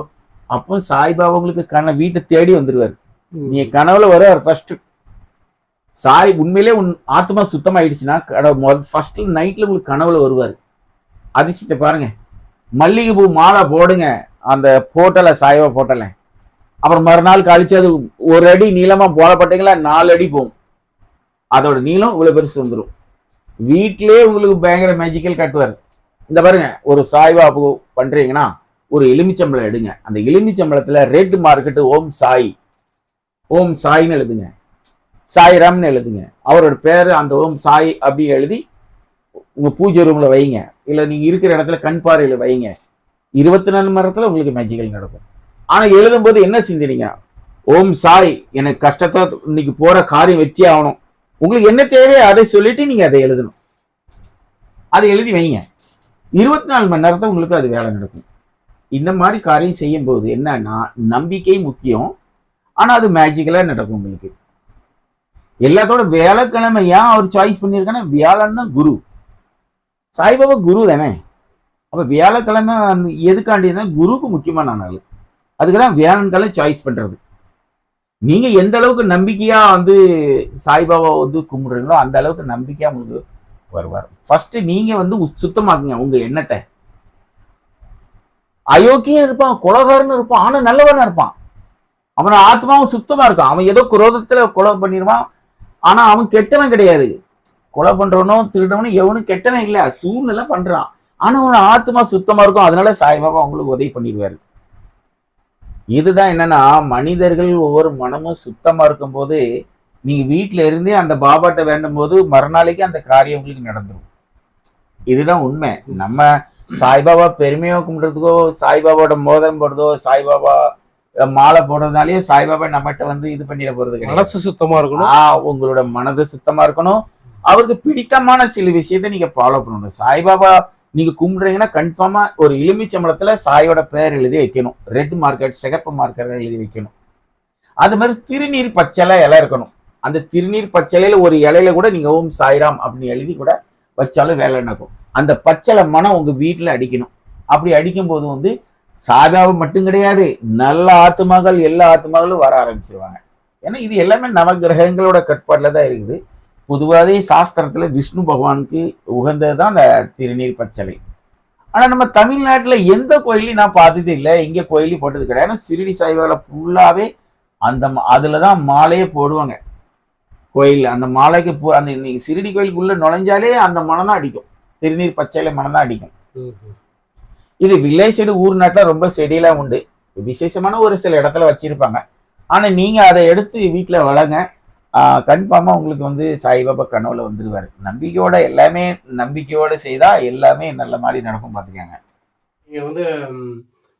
அப்போ சாய்பாபா உங்களுக்கு வீட்டை தேடி வந்துருவாரு. நீங்க கனவுல வருவார் ஃபர்ஸ்ட். சாய் உண்மையிலே ஆத்மா சுத்தமாயிடுச்சுன்னா ஃபர்ஸ்ட் நைட்ல உங்களுக்கு கனவுல வருவாரு. அதிசயத்தை பாருங்க. மல்லிகை பூ மாலை போடுங்க அந்த போட்டல, சாய்பாபா போட்டல. அப்புறம் மறுநாள் கழிச்சு அது 1 அடி நீளமா போடப்பட்டீங்களா 4 அடி போகும். அதோட நீளம் இவ்வளவு பெருசு வந்துடும். வீட்டிலே உங்களுக்கு பயங்கர மேஜிக்கல் கட்டுவார். இந்த பாருங்க, ஒரு சாய்பாபு பண்றீங்கன்னா ஒரு எலுமிச்சம்பளம் எடுங்க. அந்த எலுமிச்சம்பளத்துல ரெட் மார்க்கெட் ஓம் சாய், ஓம் சாய்ன்னு எழுதுங்க, சாய்ராம்னு எழுதுங்க. அவரோட பேரு அந்த ஓம் சாய் அப்படின்னு எழுதி உங்க பூஜை ரூம்ல வைங்க, இல்ல நீங்க இருக்கிற இடத்துல கண் பார்வையில வைங்க. 24 மணி நேரத்துல உங்களுக்கு மேஜிக்கல் நடக்கும். ஆனா எழுதும்போது என்ன சிந்தினீங்க? ஓம் சாய், எனக்கு கஷ்டத்தை இன்னைக்கு போற காரியம் வெற்றி ஆகணும். உங்களுக்கு என்ன தேவையோ அதை சொல்லிட்டு நீங்க அதை எழுதணும். அதை எழுதி வைங்க. 24 மணி நேரத்துல உங்களுக்கு அது வேலை நடக்கும். இந்த மாதிரி காரியம் செய்யும் போது என்னன்னா, நம்பிக்கை முக்கியம். ஆனா அது மேஜிக்கலா நடக்கும் உங்களுக்கு. எல்லாத்தோட வியாழக்கிழமை ஏன் அவர் சாய்ஸ் பண்ணியிருக்காங்கன்னா, வியாழன்னா குரு, சாய்பாபா குரு தானே. அப்ப வியாழக்கிழமை எதுக்காண்டினா குருவுக்கு முக்கியமான நாள். அதுக்குதான் வியாழன்களை சாய்ஸ் பண்றது. நீங்க எந்த அளவுக்கு நம்பிக்கையா சாய்பாபா கும்பிடுறீங்களோ அந்த அளவுக்கு நம்பிக்கையா உங்களுக்கு வருவார். ஃபர்ஸ்ட் நீங்க சுத்தமாக்குங்க உங்க எண்ணத்தை. அயோக்கியம் இருப்பான், கொலகாரன்னு இருப்பான், ஆனா நல்லவனா இருப்பான். அவன் ஆத்மாவும் சுத்தமா இருக்கும். அவன் ஏதோ குரோதத்துல கொலை பண்ணிடுவான், ஆனா அவன் கெட்டவன் கிடையாது. கொலை பண்றவனும் திருடவனும் எவனும் கெட்டவன் இல்ல, சூழ்நிலை பண்றான். ஆனா அவனோட ஆத்மா சுத்தமா இருக்கும். அதனால சாய்பாபா அவங்களுக்கு உதவி பண்ணிடுவாரு. இதுதான் என்னன்னா, மனிதர்கள் ஒவ்வொரு மனமும் சுத்தமா இருக்கும் போது நீங்க வீட்டுல இருந்தே அந்த பாபாட்ட வேண்டும் போது மறுநாளைக்கு அந்த காரியம் உங்களுக்கு நடந்துடும். இதுதான் உண்மை. நம்ம சாய்பாபா பெருமையோ கும்பிடுறதுக்கோ, சாய்பாபாவோட மோதிரம் போடுறதோ, சாய்பாபா மாலை போடுறதுனாலயே சாய்பாபா நம்மகிட்ட இது பண்ணிட போறது கிடையாது. மனசு சுத்தமா இருக்கணும். உங்களோட மனது சுத்தமா இருக்கணும். அவருக்கு பிடித்தமான சில விஷயத்த நீங்க ஃபாலோ பண்ணணும். சாய்பாபா நீங்க கும்பிடுறீங்கன்னா கன்ஃபார்மா ஒரு எலுமிச்சம்பழத்துல சாயோட பெயர் எழுதி வைக்கணும். ரெட் மார்க்கெட், சிகப்பு மார்க்கெட் எழுதி வைக்கணும். அது மாதிரி திருநீர் பச்சளை இலை இருக்கணும். அந்த திருநீர் பச்சளையில ஒரு இலையில கூட நீங்க ஓம் சாய்ராம் அப்படின்னு எழுதி கூட வச்சாலும் வேலை நடக்கும். அந்த பச்சளை மனம் உங்க வீட்டுல அடிக்கணும். அப்படி அடிக்கும் போது சாய்பாபா மட்டும் கிடையாது, நல்ல ஆத்மாக்கள் எல்லா ஆத்மாக்களும் வர ஆரம்பிச்சிருவாங்க. ஏன்னா இது எல்லாமே நவகிரகங்களோட கட்டுப்பாட்டுல தான் இருக்குது. பொதுவாகவே சாஸ்திரத்துல விஷ்ணு பகவானுக்கு உகந்ததுதான் அந்த திருநீர் பச்சளை. ஆனா நம்ம தமிழ்நாட்டுல எந்த கோயிலையும் நான் பார்த்தது இல்லை, இங்க கோயிலையும் போட்டது கிடையாது. ஏன்னா சிறுடி சாய்பாபால ஃபுல்லாவே அதுலதான் மாலையே போடுவாங்க. கோயில் அந்த மாலைக்கு அந்த இன்னைக்கு சிறுடி கோயிலுக்குள்ள நுழைஞ்சாலே அந்த மனம் தான் அடிக்கும். திருநீர் பச்சையில மனம் தான் அடிக்கும். இது வில்லேஜ் சைடு ஊர் நாட்டுல ரொம்ப செடியெல்லாம் உண்டு. விசேஷமான ஒரு சில இடத்துல வச்சிருப்பாங்க. ஆனா நீங்க அதை எடுத்து வீட்டுல வளங்க. கன்ஃபார்மா உங்களுக்கு சாய்பாபா கனவுல வந்துருவாரு. நம்பிக்கையோட எல்லாமே நம்பிக்கையோட செய்தா எல்லாமே நல்ல மாதிரி நடக்கும். பாத்துக்கங்க. நீங்க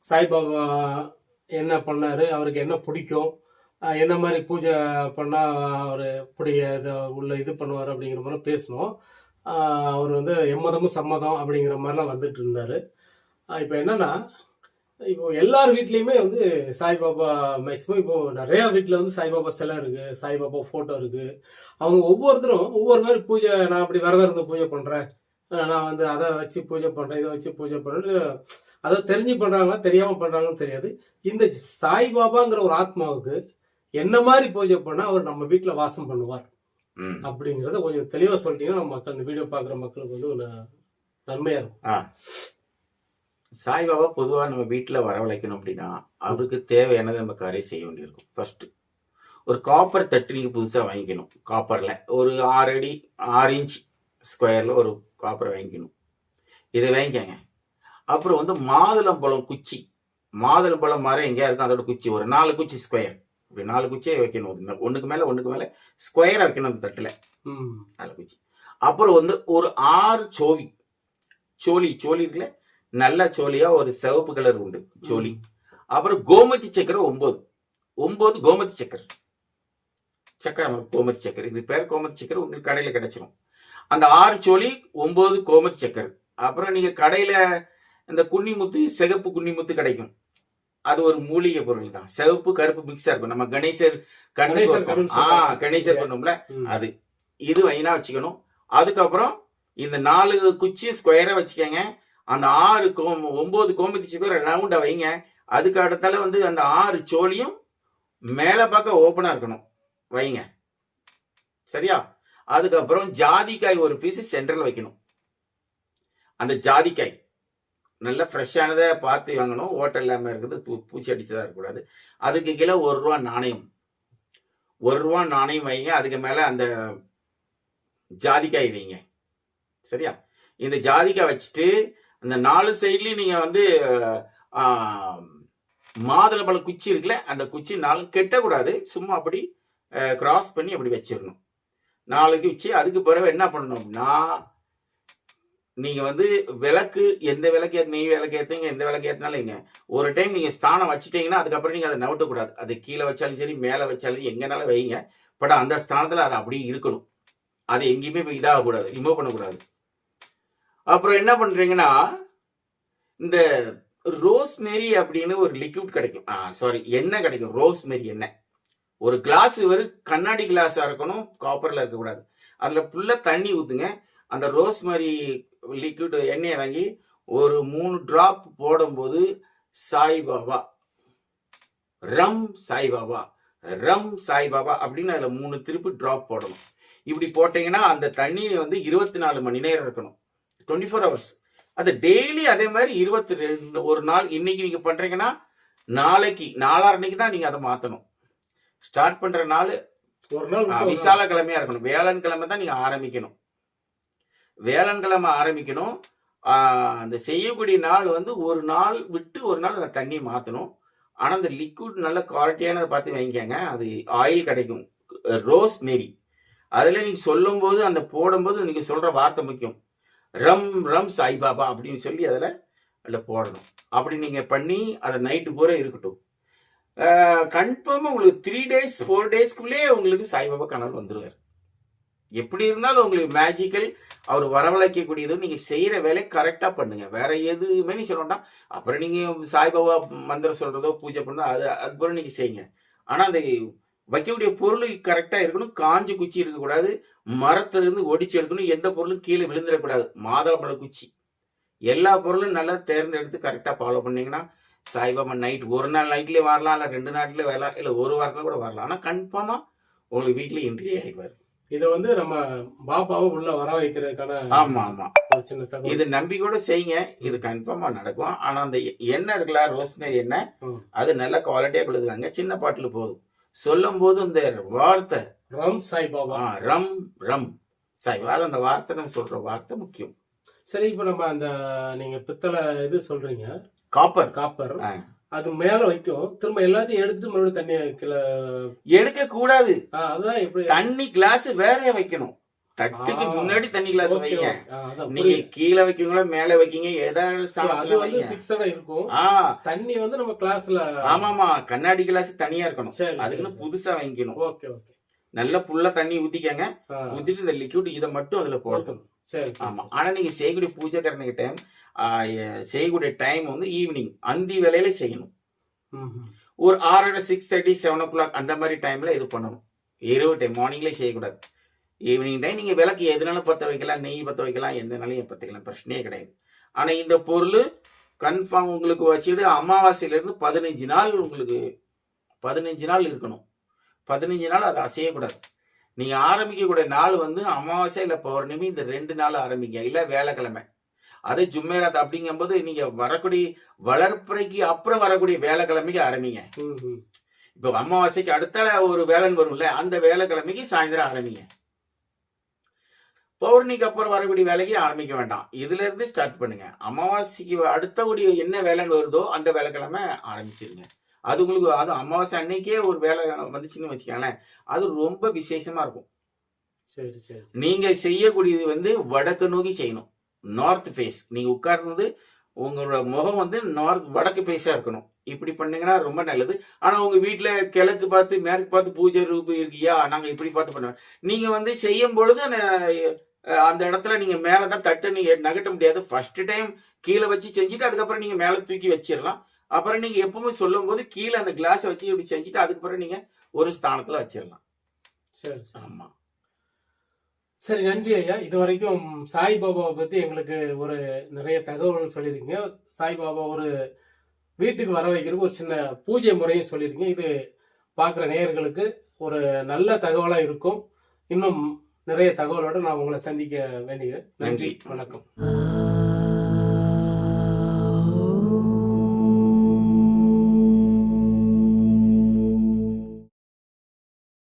சாய்பாபா என்ன பண்ணாரு, அவருக்கு என்ன பிடிக்கும், என்ன மாதிரி பூஜை பண்ணா அவரு உள்ள இது பண்ணுவார் அப்படிங்கிற மாதிரி பேசணும். அவர் எம்மதமும் சம்மதம் அப்படிங்கிற மாதிரிலாம் வந்துட்டு இருந்தாரு. இப்போ என்னன்னா, இப்போ எல்லார் வீட்லயுமே சாய்பாபா மேக்சிமம் இப்போ நிறைய வீட்டுல சாய்பாபா சிலை இருக்கு, சாய்பாபா போட்டோ இருக்கு. அவங்க ஒவ்வொருத்தரும் ஒவ்வொரு மாதிரி பூஜை, நான் அப்படி விரதம் இருந்து பூஜை பண்றேன், நான் அதை வச்சு பூஜை பண்றேன், இதை வச்சு பூஜை பண்றேன்னு அதை தெரிஞ்சு பண்றாங்களா தெரியாம பண்றாங்கன்னு தெரியாது. இந்த சாய்பாபாங்கிற ஒரு ஆத்மாவுக்கு என்ன மாதிரி பூஜை பண்ணா அவர் நம்ம வீட்டுல வாசம் பண்ணுவார் அப்படிங்கறத கொஞ்சம் தெளிவா சொல்லிட்டீங்கன்னா நம்ம மக்கள், இந்த வீடியோ பாக்குற மக்களுக்கு ஒரு நன்மையா இருக்கும். சாய்பாபா பொதுவா நம்ம வீட்டுல வரவழைக்கணும் அப்படின்னா அவருக்கு தேவையானது நம்ம காரியம் செய்ய வேண்டியிருக்கும். ஃபர்ஸ்ட் ஒரு காப்பர் தட்டு நீங்க புதுசா வாங்கிக்கணும். காப்பர்ல ஒரு 6 அடி 6 இன்ச் ஸ்கொயர்ல ஒரு காப்பரை வாங்கிக்கணும். இதை வாங்கிக்கங்க. அப்புறம் மாதுளம்பழம் குச்சி, மாதுளம்பழம் மரம் எங்கேயா இருக்கும் அதோட குச்சி ஒரு 4 குச்சி ஸ்கொயர், இப்படி 4 குச்சியே வைக்கணும். ஒண்ணுக்கு மேல ஸ்கொயரா வைக்கணும் அந்த தட்டுல 4 குச்சி. அப்புறம் ஒரு 6 சோழி இருக்குல்ல, நல்ல சோழியா ஒரு சிவப்பு கலர் உண்டு சோழி. அப்புறம் கோமதி சக்கரை 9 கோமதி சக்கரை கோமதி சக்கரை, இது பேர் கோமதி சக்கரை. உங்களுக்கு கடையில கிடைச்சிடும். அந்த 6 சோழி 9 கோமதி சக்கரை. அப்புறம் நீங்க கடையில இந்த குன்னிமுத்து, சிகப்பு குன்னிமுத்து கிடைக்கும். அது ஒரு மூலிகை பொருள் தான். சிவப்பு கருப்பு மிக்ஸா இருக்கும். நம்ம கணேசர் பண்ணும்ல, அது இது வைனா வச்சுக்கணும். அதுக்கப்புறம் இந்த 4 குச்சி ஸ்கொயரா வச்சுக்கோங்க. அந்த 9 கோமதி சக்கரை ரவுண்டா வைங்க. அதுக்கு அடுத்தால அந்த 6 சோழியும் மேல பார்க்க ஓப்பனா இருக்கணும் வைங்க. சரியா? அதுக்கப்புறம் ஜாதிக்காய் ஒரு பீஸ் சென்டர்ல வைக்கணும். அந்த ஜாதிக்காய் நல்ல ஃப்ரெஷ்ஷானதை பார்த்து வாங்கணும். ஓட்டல் இல்லாம இருக்குது, பூச்சி அடிச்சதா இருக்கக்கூடாது. அதுக்கு கீழே 1 ரூபா நாணயம், 1 ரூபா நாணயம் வைங்க. அதுக்கு மேல அந்த ஜாதிக்காய் வைங்க. சரியா? இந்த ஜாதிக்காய் வச்சுட்டு அந்த 4 சைட்லயும் நீங்க மாதுளம்பழ குச்சி இருக்குல்ல, அந்த குச்சி 4 கெட்டக்கூடாது, சும்மா அப்படி கிராஸ் பண்ணி அப்படி வச்சிடணும் 4 குச்சி. அதுக்கு பிறகு என்ன பண்ணணும்னா நீங்க வந்து விளக்கு எந்த விளக்கு நெய் விளக்கு ஏத்துங்க, எந்த விளக்கு ஏத்தினாலும் இங்க ஒரு டைம் நீங்க ஸ்தானம் வச்சுட்டீங்கன்னா அதுக்கப்புறம் நீங்க அதை நவட்டக்கூடாது. அது கீழே வச்சாலும் சரி, மேல வச்சாலும் எங்கனாலும் வைங்க. பட் அந்த ஸ்தானத்துல அது அப்படியே இருக்கணும். அது எங்கேயுமே இதாக கூடாது, ரிமூவ் பண்ணக்கூடாது. அப்புறம் என்ன பண்றீங்கன்னா, இந்த ரோஸ்மெரி அப்படின்னு ஒரு லிக்விட் கிடைக்கும். சாரி, எண்ணெய் கிடைக்கும். ரோஸ்மெரி எண்ணெய். ஒரு கிளாஸ் வெறும் கண்ணாடி கிளாஸா இருக்கணும், காப்பர்ல இருக்கக்கூடாது. அதுல ஃபுல்லா தண்ணி ஊத்துங்க. அந்த ரோஸ்மெரி லிக்விட் எண்ணெயை வாங்கி ஒரு 3 டிராப் போடும்போது சாய்பாபா, ரம் சாய்பாபா, ரம் சாய்பாபா அப்படின்னு அதுல 3 திருப்பி டிராப் போடணும். இப்படி போட்டீங்கன்னா அந்த தண்ணி வந்து 24 மணி நேரம் இருக்கணும், 24 ஹவர்ஸ். அது டெய்லி அதே மாதிரி 22 ஒரு நாள். இன்னைக்கு நீங்க பண்றீங்கன்னா நாளைக்கு நாளான்னைக்கு தான் நீங்க அதை மாத்தணும். ஸ்டார்ட் பண்ற நாள் ஒரு நாள் விசால கிழமையா இருக்கணும். வேளாண் கிழமை தான் நீங்க ஆரம்பிக்கணும். வேளாண் கிழமை ஆரம்பிக்கணும். அந்த செய்யக்கூடிய நாள் வந்து ஒரு நாள் விட்டு ஒரு நாள் அந்த தண்ணி மாத்தணும். ஆனா அந்த லிக்விட் நல்ல குவாலிட்டியானதை பார்த்து வாங்கிக்கங்க. அது ஆயில் கிடைக்கும், ரோஸ் மேரி. அதுல நீங்க சொல்லும் போது அந்த போடும்போது நீங்க சொல்ற வார்த்தை முக்கியம். ரம் ரம் சாய்பாபா அப்படின்னு சொல்லி அதில் போடணும். அப்படி நீங்க பண்ணி அதை நைட்டு பூரா இருக்கட்டும். கன்ஃபார்மா உங்களுக்கு 3 days 4 daysக்குள்ளே உங்களுக்கு சாய்பாபா கனவு வந்துருவார். எப்படி இருந்தாலும் உங்களுக்கு மேஜிக்கல் அவர் வரவழைக்கக்கூடியது. நீங்க செய்யற வேலையை கரெக்டா பண்ணுங்க. வேற எதுவுமே நீ சொல்ல வேண்டாம். அப்புறம் நீங்க சாய்பாபா மந்திரம் சொல்றதோ பூஜை பண்ணோ அது கூட நீங்க செய்யுங்க. ஆனா அந்த வைக்கக்கூடிய பொருள் கரெக்டா இருக்கணும். காஞ்சி குச்சி இருக்கக்கூடாது. மரத்துல இருந்து ஒடிச்சு எடுக்கணும். எந்த பொருளும் கீழே விழுந்துடக்கூடாது. மாதுளம்பழ குச்சி, எல்லா பொருளும் நல்லா தேர்ந்தெடுத்து கரெக்டா ஃபாலோ பண்ணீங்கன்னா சாய்பாபா நைட் ஒரு நாள் நைட்லயே வரலாம், இல்ல 2 நாட்ல வரலாம், இல்ல ஒரு வாரத்துல கூட வரலாம். ஆனா கன்ஃபார்மா உங்களுக்கு வீட்டுல என்ட்ரி ஆகிடுவாரு. இதை வந்து நம்ம பாபாவை உள்ள வர வைக்கிறதுக்கான ஆமா ஆமா ஒரு சின்ன தகவல். இது நம்பிக்கையோட செய்யுங்க. இது கன்ஃபார்மா நடக்கும். ஆனா அந்த எண்ணெய் இருக்குல்ல, ரோஸ்மேரி எண்ணெய், அது நல்ல குவாலிட்டியா கொடுக்குறாங்க. சின்ன பாட்டில் போதும். சொல்லும் போது இந்த வார்த்தை ரம் சாய்பாபா, ரம் ரம் சாய்பாபா, அந்த வார்த்தை நம்ம சொல்ற வார்த்தை முக்கியம். சரி, இப்ப நம்ம அந்த நீங்க பித்தளை இது சொல்றீங்க, காப்பர், அது மேல வைக்கும். திரும்ப எல்லாத்தையும் எடுத்துட்டு மறுபடியும் தண்ணி எடுக்க கூடாது. அதுதான் எப்படி தண்ணி கிளாஸ் வேற வைக்கணும். தட்டுக்கு முன்னாடி தண்ணி கிளாஸ் வைங்க. நீங்க கீழே வைக்கீங்களோ மேல வைக்கீங்க, ஏதாவது இருக்கும். தண்ணி வந்து நம்ம கிளாஸ்ல ஆமாமா கண்ணாடி கிளாஸ் தனியா இருக்கணும். அதுக்குன்னு புதுசா வாங்கிக்கணும். Okay okay. நல்ல புல்ல தண்ணி ஊத்திக்கங்க. ஊத்திட்டு இந்த லிக்விட் இதை மட்டும் அதுல போடணும். ஆமா. ஆனா நீங்க செய்யக்கூடிய பூஜை கரணிக்கு டைம், செய்யக்கூடிய டைம் வந்து ஈவினிங் அந்தி வேலையில செய்யணும். ஒரு 6:30 6:30 7 o'clock அந்த மாதிரி டைம்ல இது பண்ணணும். இரவு டைம் மார்னிங்ல செய்யக்கூடாது. ஈவினிங் டைம் நீங்க விளக்கு எதுனாலும் பத்த வைக்கலாம், நெய் பத்த வைக்கலாம், எந்த நாளையும் பத்திக்கலாம், பிரச்சனையே கிடையாது. ஆனா இந்த பொருள் கன்ஃபார்ம் உங்களுக்கு வச்சுட்டு அமாவாசையில இருந்து 15 நாள் உங்களுக்கு 15 நாள் இருக்கணும். 15 நாள் அதை அசையக்கூடாது. நீங்க ஆரம்பிக்கக்கூடிய நாள் வந்து அமாவாசை இல்ல பௌர்ணமி, இந்த 2 நாள் ஆரம்பிங்க. இல்ல வேலைக்கிழமை, அது ஜும்மேராத் அப்படிங்கும்போது நீங்க வரக்கூடிய வளர்ப்புறைக்கு அப்புறம் வரக்கூடிய வேலைக்கிழமைக்கு ஆரம்பிங்க. இப்ப அமாவாசைக்கு அடுத்த ஒரு வேலைன்னு வரும்ல, அந்த வேலைக்கிழமைக்கு சாயந்தரம் ஆரம்பிங்க. பௌர்ணமிக்கு அப்புறம் வரக்கூடிய வேலைக்கு ஆரம்பிக்க வேண்டாம். இதுல இருந்து ஸ்டார்ட் பண்ணுங்க. அமாவாசைக்கு அடுத்தக்கூடிய என்ன வேலைன்னு வருதோ அந்த வேலைக்கிழமை ஆரம்பிச்சிருங்க. அது உங்களுக்கு அது அமாவாசை அன்னைக்கே ஒரு வேலை வந்துச்சுன்னு வச்சுக்கோங்களேன், அது ரொம்ப விசேஷமா இருக்கும். சரி சரி. நீங்க செய்யக்கூடியது வந்து வடக்கு நோக்கி செய்யணும், நார்த் ஃபேஸ். நீங்க உட்கார்ந்து உங்களோட முகம் வந்து வடக்கு ஃபேஸா இருக்கணும். இப்படி பண்ணீங்கன்னா ரொம்ப நல்லது. ஆனா உங்க வீட்டுல கிழக்கு பார்த்து மேற்கு பார்த்து பூஜை ரூபு இருக்கியா, நாங்க இப்படி பார்த்து பண்ணுவோம். நீங்க வந்து செய்யும் பொழுது அந்த இடத்துல நீங்க மேலதான் தட்டு நீங்க நகட்ட முடியாது. ஃபர்ஸ்ட் டைம் கீழே வச்சு செஞ்சுட்டு அதுக்கப்புறம் நீங்க மேல தூக்கி வச்சிடலாம். அப்புறம் நீங்க எப்பவுமே சொல்லும் போது கீழே அந்த கிளாஸ் வச்சு இப்படி செஞ்சுட்டு அதுக்கப்புறம் நீங்க ஒரு ஸ்தானத்துல வச்சிடலாம். சரி. ஆமா. சரி, நன்றி ஐயா. இது வரைக்கும் சாய்பாபாவை பத்தி எங்களுக்கு ஒரு நிறைய தகவல் சொல்லியிருக்கீங்க. சாய்பாபா ஒரு வீட்டுக்கு வர வைக்கிறதுக்கு ஒரு சின்ன பூஜை முறையும் சொல்லியிருக்கீங்க. இது பார்க்குற நேயர்களுக்கு ஒரு நல்ல தகவலா இருக்கும். இன்னும் நிறைய தகவலோட நான் உங்களை சந்திக்க வேண்டியது. நன்றி, வணக்கம்.